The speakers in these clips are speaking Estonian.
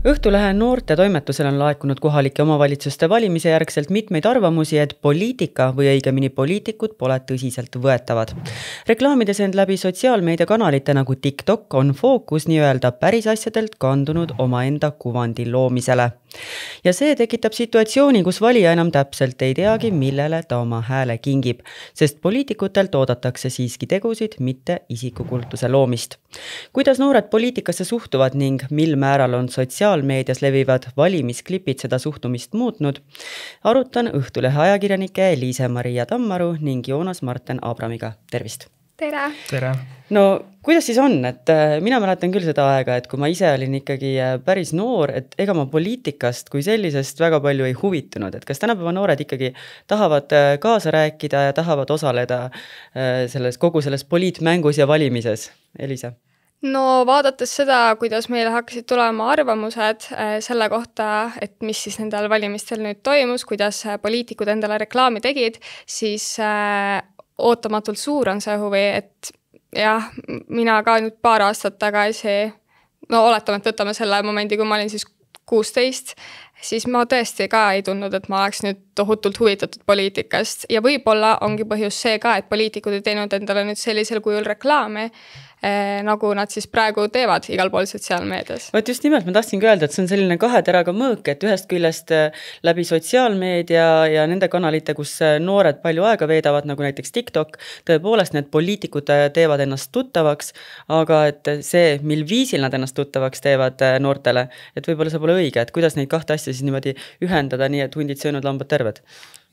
Õhtulehe noorte toimetusel on laekunud kohalike omavalitsuste valimise järgselt mitmeid arvamusi, et poliitika või õigemini poliitikud pole tõsiselt võetavad. Reklaamides end läbi sotsiaalmeediakanalite nagu TikTok on fookus nii-öelda päris asjadelt kandunud omaenda kuvandi loomisele. Ja see tekitab situatsiooni, kus valija enam täpselt ei teagi, millele ta oma hääle kingib, sest poliitikutelt oodatakse siiski tegusid, mitte isikukultuse loomist. Kuidas noored poliitikasse suhtuvad ning mil määral on sotsiaalmeedias levivad valimisklipid seda suhtumist muutnud, arutan Õhtulehe ajakirjanike Liise-Maria Tammaru ning Joonas Marten Abramiga. Tervist! Tere! Tere! No, kuidas siis on? Et mina mäletan küll seda aega, et kui ma ise olin ikkagi päris noor, et ega ma poliitikast kui sellisest väga palju ei huvitunud. Et kas tänapäeva noored ikkagi tahavad kaasa rääkida ja tahavad osaleda kogu selles poliitmängus ja valimises? Elisa? No vaadates seda, kuidas meile hakkasid tulema arvamused selle kohta, et mis siis nendel valimistel nüüd toimus, kuidas poliitikud endale reklaami tegid, siis ootamatult suur on see huvi, et jah, mina ka nüüd paar aastat tagasi, no oletame, et võtame selle momendi, kui ma olin siis 16, siis ma tõesti ka ei tundnud, et ma oleks nüüd tohutult huvitatud poliitikast ja võib-olla ongi põhjus see ka, et poliitikud ei teinud endale nüüd sellisel kujul reklaami, nagu nad siis praegu teevad igal pool sotsiaalmeedias. Võt just nimelt, ma tahtsin öelda, et see on selline kahe teraga mõõk, et ühest küljest läbi sotsiaalmeedia ja nende kanalite, kus noored palju aega veedavad, nagu näiteks TikTok, tõepoolest need poliitikud teevad ennast tuttavaks, aga et see, mil viisil nad ennast tuttavaks teevad noortele, et võib-olla see pole õige, et kuidas neid kahte asja siis niimoodi ühendada nii, et hundid söönud, lambad terved?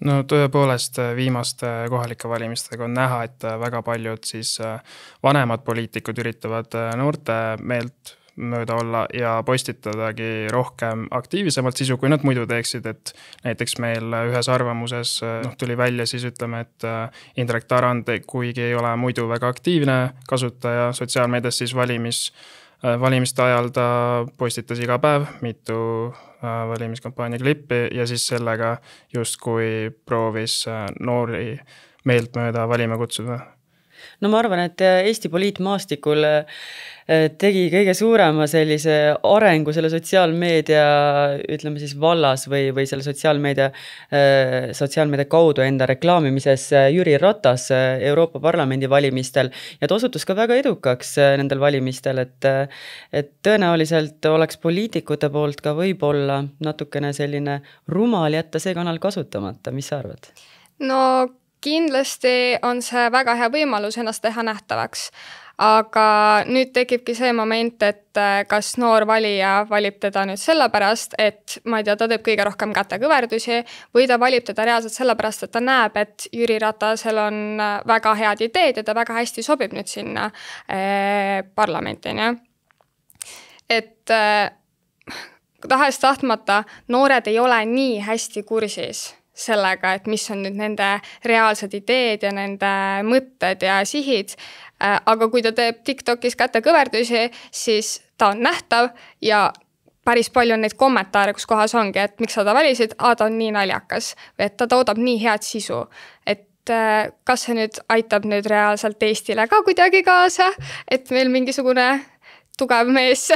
No tõepoolest viimaste kohalike valimistega on näha, et väga paljud siis vanemad poliitikud üritavad noorte meelt mööda olla ja postitadagi rohkem aktiivsemalt sisu, kui nad muidu teeksid, et näiteks meil ühes arvamuses tuli välja siis ütleme, et Indrek Tarand, kuigi ei ole muidu väga aktiivne kasutaja sotsiaalmeedias, siis valimiste ajal ta postitas iga päev mitu valimiskampaania klippi ja siis sellega justkui proovis noori meelt mööda valima kutsuda. No ma arvan, et Eesti poliitmaastikul tegi kõige suurema sellise arengu selle sotsiaalmeedia, ütleme siis vallas või selle sotsiaalmeedia kaudu enda reklaamimises Jüri Ratas Euroopa Parlamendi valimistel ja ta osutus ka väga edukaks nendel valimistel, et tõenäoliselt oleks poliitikute poolt ka võib-olla natukene selline rumal jätta see kanal kasutamata. Mis sa arvad? No kindlasti on see väga hea võimalus ennast teha nähtavaks, aga nüüd tekibki see moment, et kas noor valija valib teda nüüd sellepärast, et ma ei tea, ta teeb kõige rohkem kätekõverdusi või ta valib teda reaalselt sellepärast, et ta näeb, et Jüri Ratasel on väga head ideed ja ta väga hästi sobib nüüd sinna parlamentini. Et tahes tahtmata noored ei ole nii hästi kursis sellega, et mis on nüüd nende reaalsed ideed ja nende mõtted ja sihid. Aga kui ta teeb TikTokis kätekõverdusi, siis ta on nähtav ja päris palju on neid kommentaare, kus kohas ongi, et miks sa ta valisid, ta on nii naljakas või et ta toodab nii head sisu. Et kas see nüüd aitab nüüd reaalselt Eestile ka kuidagi kaasa, et meil mingisugune tugev mees?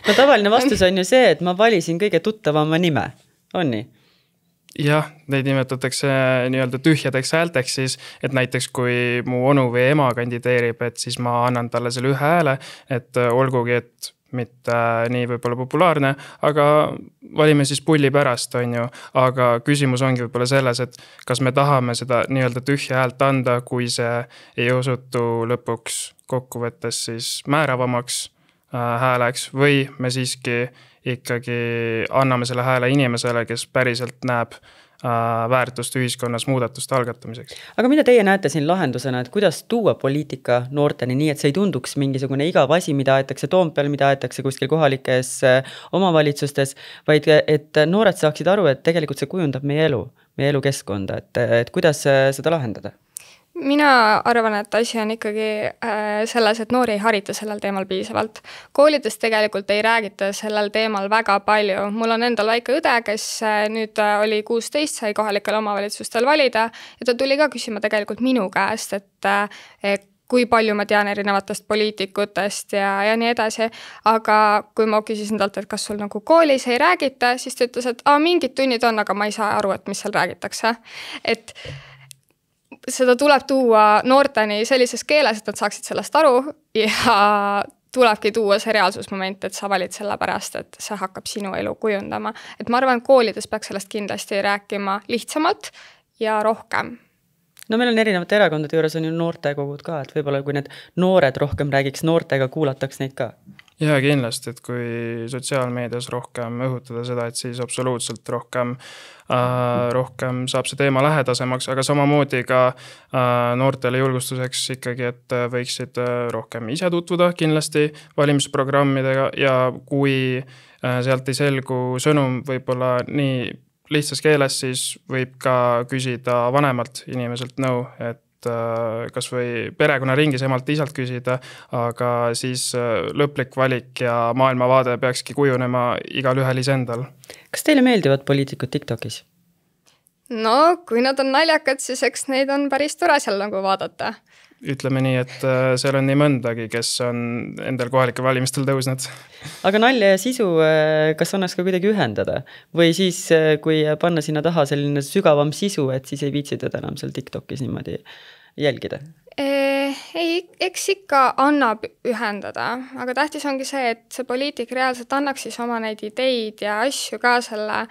No tavaline vastus on ju see, et ma valisin kõige tuttavama nime. On nii? Jah, neid nimetatakse nii-öelda tühjadeks häälteks siis, et näiteks kui mu onu või ema kandideerib, et siis ma annan talle selle ühe hääle, et olgugi, et mitte nii võib-olla populaarne, aga valime siis pulli pärast, on ju. Aga küsimus ongi võib-olla selles, et kas me tahame seda nii-öelda tühja häält anda, kui see ei osutu lõpuks kokkuvõttes siis määravamaks hääleks või me siiski ikkagi anname selle hääle inimesele, kes päriselt näeb väärtust ühiskonnas muudatuste algatamiseks. Aga mida teie näete siin lahendusena, et kuidas tuua poliitika noorteni nii, et see ei tunduks mingisugune igav asi, mida aetakse Toompeal, mida aetakse kuskil kohalikes omavalitsustes, vaid et noored saaksid aru, et tegelikult see kujundab meie elukeskkonda, et kuidas seda lahendada? Mina arvan, et asi on ikkagi selles, et noori ei harita sellel teemal piisavalt. Koolides tegelikult ei räägita sellel teemal väga palju. Mul on endal väike õde, kes nüüd oli 16, sai kohalikel omavalitsustel valida ja ta tuli ka küsima tegelikult minu käest, et kui palju ma tean erinevatest poliitikutest ja nii edasi, aga kui ma küsisin talt, et kas sul nagu koolis ei räägita, siis ta ütles, et mingid tunnid on, aga ma ei saa aru, et mis seal räägitakse. Et seda tuleb tuua noorteni sellises keeles, et nad saaksid sellest aru ja tulebki tuua see reaalsusmoment, et sa valid selle pärast, et see hakkab sinu elu kujundama. Et ma arvan, koolides peaks sellest kindlasti rääkima lihtsamalt ja rohkem. No meil on erinevate erakondade juures on ju noortekogud ka, et võib-olla kui need noored rohkem räägiks noortega, kuulataks neid ka. Ja kindlasti, et kui sotsiaalmeedias rohkem õhutada seda, et siis absoluutselt rohkem saab see teema lähedasemaks, aga samamoodi ka noortele julgustuseks ikkagi, et võiksid rohkem ise tutvuda kindlasti valimisprogrammidega ja kui sealt ei selgu sõnum võib-olla nii lihtsas keeles, siis võib ka küsida vanemalt inimeselt nõu, et kas või perekonnaringis emalt isalt küsida, aga siis lõplik valik ja maailmavaade peakski kujunema igal ühel isendal. Kas teile meeldivad poliitikud TikTokis? No, kui nad on naljakad, siis eks neid on päris tore seal nagu vaadata. Ütleme nii, et seal on nii mõndagi, kes on endal kohalikel valimistel tõusnud. Aga nalja ja sisu, kas annaks ka kuidagi ühendada? Või siis, kui panna sinna taha selline sügavam sisu, et siis ei viitsi teda enam seal TikTokis niimoodi jälgida? Ei, eks ikka annab ühendada, aga tähtis ongi see, et see poliitik reaalselt annaks siis oma neid ideid ja asju ka selle,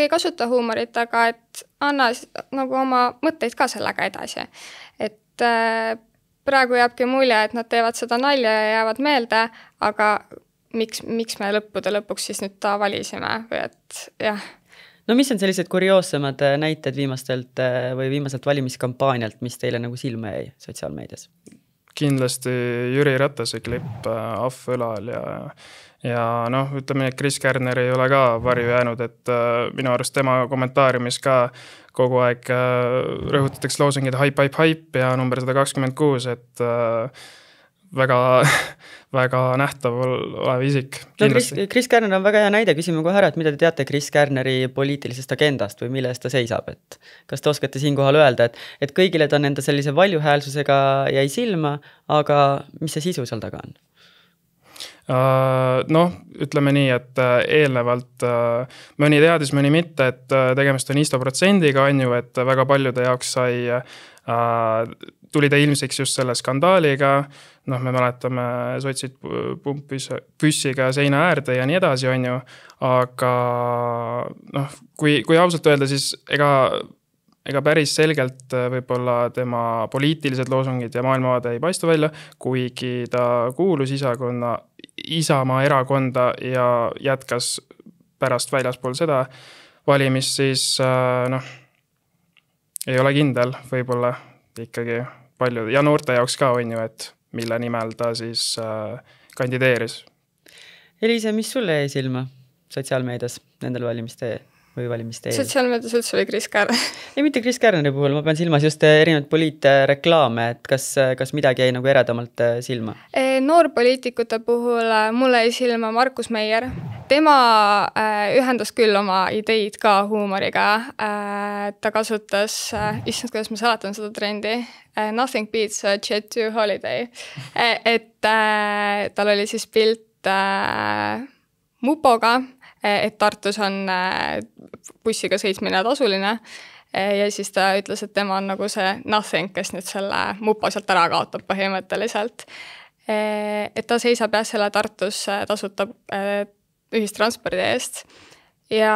kasuta huumorit, aga et anna nagu oma mõtteid ka sellega edasi. Et praegu jääbki mulje, et nad teevad seda nalja ja jäävad meelde, aga miks me lõpuks siis nüüd ta valisime või et jah. No mis on sellised kurioossemad näited viimaselt valimiskampaanialt, mis teile nagu silma jäi sotsiaalmeedias? Kindlasti Jüri Ratase klipp Ahv õlal ja ütleme, et Chris Kärner ei ole ka varju jäänud, et minu arust tema kommentaariumis ka kogu aeg rõhutatakse loosungid haip ja number 126, et väga nähtav olev isik. No, Chris Kärner on väga hea näide, küsime kohe ära, et mida te teate Chris Kärneri poliitilisest agendast või mille eest ta seisab, et kas te oskate siinkohal öelda, et kõigile ta on enda sellise valjuhäälsusega jäi silma, aga mis see sisu seal taga on? Ütleme nii, et eelnevalt mõni teadis, mõni mitte, et tegemist on 100%-ga, on ju, et väga paljude jaoks tuli ta ilmsiks just selle skandaaliga, me mäletame sotsid püssiga seina äärde ja nii edasi, on ju, aga kui ausalt öelda, siis ega päris selgelt võib-olla tema poliitilised loosungid ja maailmavaade ei paistu välja, kuigi ta kuulus Isamaa erakonda ja jätkas pärast väljaspool seda valimist, siis ei ole kindel võib-olla ikkagi palju ja noorte jaoks ka on ju, et mille nimel ta siis kandideeris. Eliise, mis sulle jäi silma sotsiaalmeedias nendel valimiste või valimiste eel? Sotsiaalmeedias üldse või Chris Kärner? Ei, mitte Chris Kärneri puhul, ma pean silmas just erinevaid poliitreklaame, et kas midagi jäi nagu eredamalt silma? Noorpoliitikute puhul mulle jäi silma Markus Meier. Tema ühendas küll oma ideid ka huumoriga. Ta kasutas, issand, kuidas ma seletan seda trendi, nothing beats a jet to holiday. Et tal oli siis pilt mupoga, et Tartus on bussiga sõitmine tasuline ja siis ta ütles, et tema on nagu see nothing, kes nüüd selle mupo sealt ära kaotab põhimõtteliselt. Et ta seisab selle Tartus tasuta ühistranspordi eest ja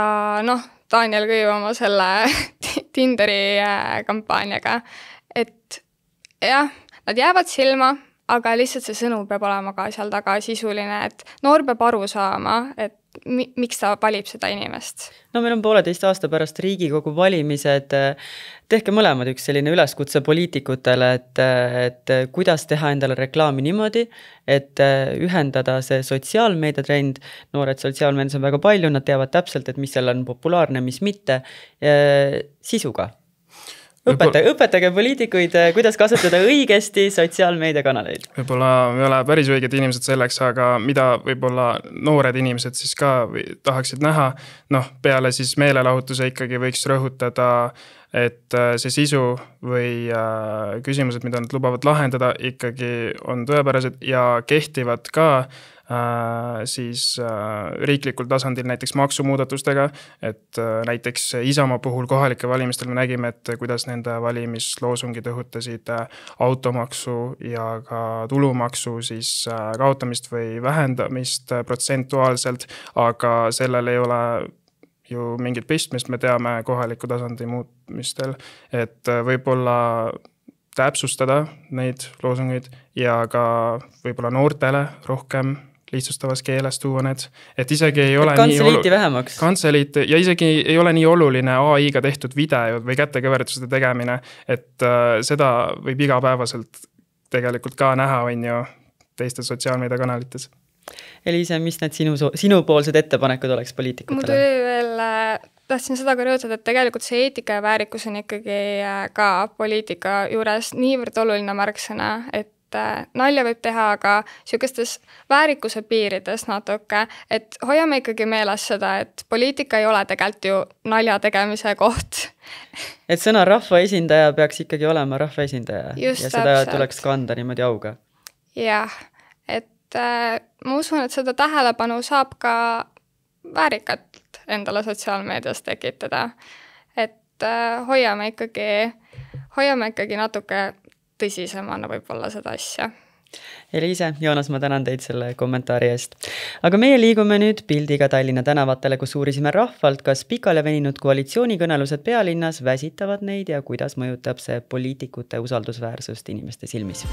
Daniel Kõiv oma selle Tinderi kampaaniaga, et jah, nad jäävad silma, aga lihtsalt see sõnum peab olema ka seal taga sisuline, et noor peab aru saama, et miks ta valib seda inimest. No meil on 1,5 aasta pärast Riigikogu valimised, tehke mõlemad üks selline üleskutse poliitikutele, et kuidas teha endale reklaami niimoodi, et ühendada see sotsiaalmeedia trend, noored sotsiaalmeedias on väga palju, nad teavad täpselt, et mis seal on populaarne, mis mitte, sisuga. Õpetage poliitikuid, kuidas kasutada õigesti sotsiaalmeediakanaleid. Võib-olla ei ole päris õiged inimesed selleks, aga mida võib-olla noored inimesed siis ka tahaksid näha, peale siis meelelahutuse ikkagi võiks rõhutada et see sisu või küsimused, mida nad lubavad lahendada, ikkagi on tõepärased ja kehtivad ka siis riiklikul tasandil näiteks maksumuudatustega, et näiteks Isamaa puhul kohalike valimistel me nägime, et kuidas nende valimisloosungid õhutasid automaksu ja ka tulumaksu siis kaotamist või vähendamist protsentuaalselt, aga sellel ei ole ju mingit pistmist, me teame kohaliku tasandi muutmistel, et võib-olla täpsustada neid loosungeid ja ka võib-olla noortele rohkem lihtsustavas keeles tuua need, et isegi ei ole kantseliiti vähemaks. Kantseliit ja isegi ei ole nii oluline AI-ga tehtud videod või kätekõverduste tegemine, et seda võib igapäevaselt tegelikult ka näha, on ju, teistes sotsiaalmeediakanalites. Eliise, mis need sinupoolsed ettepanekud oleks poliitikutele? Mul tuli veel, tahtsin seda ka rõhutada, et tegelikult see eetika ja väärikus on ikkagi ka poliitika juures niivõrd oluline märksõna, et nalja võib teha, aga niisugustes väärikuse piirides natuke, et hoiame ikkagi meeles seda, et poliitika ei ole tegelikult ju nalja tegemise koht. Et sõna rahvaesindaja peaks ikkagi olema rahvaesindaja Just ja seda täpselt. tuleks kanda niimoodi auga. Jah, et ma usun, et seda tähelepanu saab ka väärikalt endale sotsiaalmeedias tekitada. Et hoiame ikkagi natuke tõsisemana võib-olla seda asja. Eliise, Joonas, ma tänan teid selle kommentaari eest. Aga meie liigume nüüd pildiga Tallinna tänavatele, kus uurisime rahvalt, kas pikale veninud koalitsioonikõnelused pealinnas väsitavad neid ja kuidas mõjutab see poliitikute usaldusväärsust inimeste silmis.